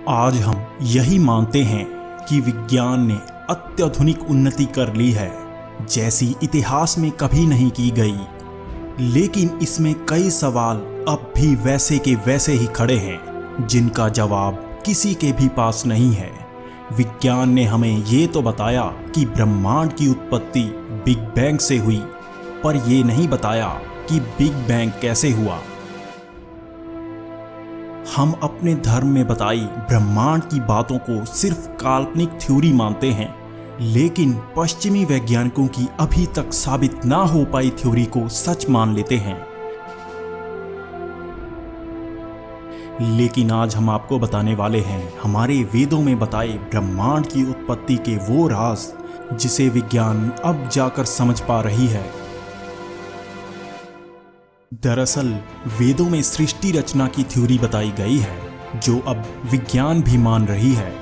आज हम यही मानते हैं कि विज्ञान ने अत्याधुनिक उन्नति कर ली है, जैसी इतिहास में कभी नहीं की गई। लेकिन इसमें कई सवाल अब भी वैसे के वैसे ही खड़े हैं, जिनका जवाब किसी के भी पास नहीं है। विज्ञान ने हमें ये तो बताया कि ब्रह्मांड की उत्पत्ति बिग बैंग से हुई, पर यह नहीं बताया कि बिग बैंग कैसे हुआ। हम अपने धर्म में बताई ब्रह्मांड की बातों को सिर्फ काल्पनिक थ्योरी मानते हैं, लेकिन पश्चिमी वैज्ञानिकों की अभी तक साबित ना हो पाई थ्योरी को सच मान लेते हैं। लेकिन आज हम आपको बताने वाले हैं हमारे वेदों में बताए ब्रह्मांड की उत्पत्ति के वो राज, जिसे विज्ञान अब जाकर समझ पा रही है। दरअसल वेदों में सृष्टि रचना की थ्योरी बताई गई है, जो अब विज्ञान भी मान रही है।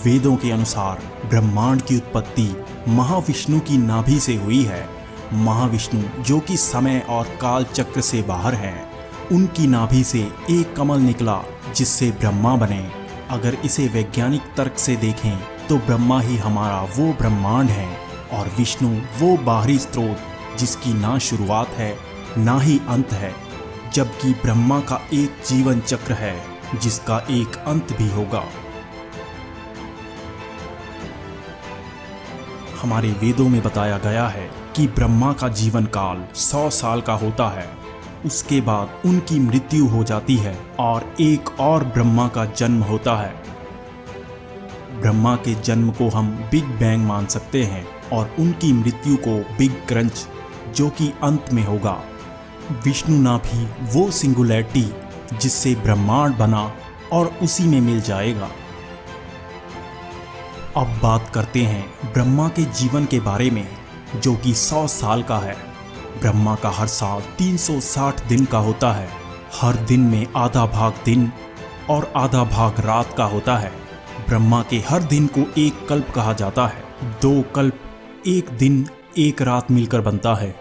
वेदों के अनुसार ब्रह्मांड की उत्पत्ति महाविष्णु की नाभि से हुई है। महाविष्णु, जो कि समय और काल चक्र से बाहर हैं, उनकी नाभि से एक कमल निकला जिससे ब्रह्मा बने। अगर इसे वैज्ञानिक तर्क से देखें तो ब्रह्मा ही हमारा वो ब्रह्मांड है और विष्णु वो बाहरी स्रोत जिसकी ना शुरुआत है ना ही अंत है, जबकि ब्रह्मा का एक जीवन चक्र है जिसका एक अंत भी होगा। हमारे वेदों में बताया गया है कि ब्रह्मा का जीवन काल 100 साल का होता है। उसके बाद उनकी मृत्यु हो जाती है और एक और ब्रह्मा का जन्म होता है। ब्रह्मा के जन्म को हम बिग बैंग मान सकते हैं और उनकी मृत्यु को बिग क्रंच, जो कि अंत में होगा। विष्णु नाभि वो सिंगुलैरिटी जिससे ब्रह्मांड बना और उसी में मिल जाएगा। अब बात करते हैं ब्रह्मा के जीवन के बारे में, जो कि 100 साल का है। ब्रह्मा का हर साल 360 दिन का होता है। हर दिन में आधा भाग दिन और आधा भाग रात का होता है। ब्रह्मा के हर दिन को एक कल्प कहा जाता है। 2 कल्प, एक दिन एक रात मिलकर बनता है।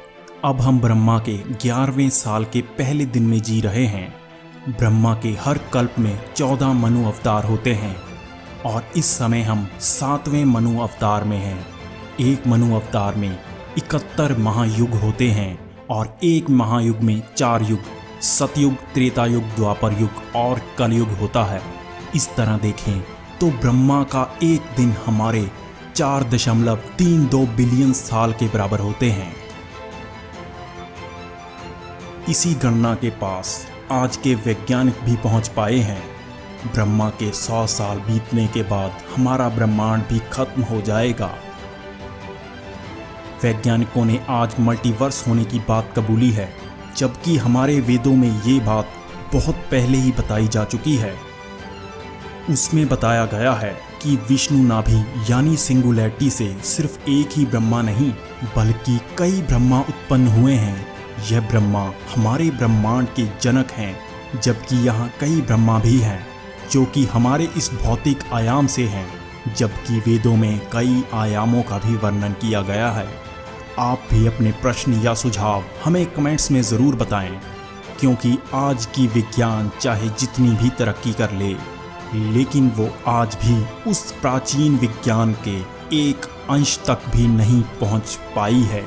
अब हम ब्रह्मा के 11वें साल के पहले दिन में जी रहे हैं। ब्रह्मा के हर कल्प में 14 मनु अवतार होते हैं और इस समय हम 7वें मनु अवतार में हैं। एक मनु अवतार में 71 महायुग होते हैं और एक महायुग में 4 युग, सतयुग, त्रेता युग, द्वापर युग और कलयुग होता है। इस तरह देखें तो ब्रह्मा का एक दिन हमारे 4.32 बिलियन साल के बराबर होते हैं। इसी गणना के पास आज के वैज्ञानिक भी पहुंच पाए हैं। ब्रह्मा के 100 साल बीतने के बाद हमारा ब्रह्मांड भी खत्म हो जाएगा। वैज्ञानिकों ने आज मल्टीवर्स होने की बात कबूली है, जबकि हमारे वेदों में ये बात बहुत पहले ही बताई जा चुकी है। उसमें बताया गया है कि विष्णु नाभि यानी सिंगुलैरिटी से सिर्फ एक ही ब्रह्मा नहीं, बल्कि कई ब्रह्मा उत्पन्न हुए हैं। यह ब्रह्मा हमारे ब्रह्मांड के जनक हैं, जबकि यहाँ कई ब्रह्मा भी हैं जो कि हमारे इस भौतिक आयाम से हैं, जबकि वेदों में कई आयामों का भी वर्णन किया गया है। आप भी अपने प्रश्न या सुझाव हमें कमेंट्स में ज़रूर बताएं, क्योंकि आज की विज्ञान चाहे जितनी भी तरक्की कर ले, लेकिन वो आज भी उस प्राचीन विज्ञान के एक अंश तक भी नहीं पहुंच पाई है।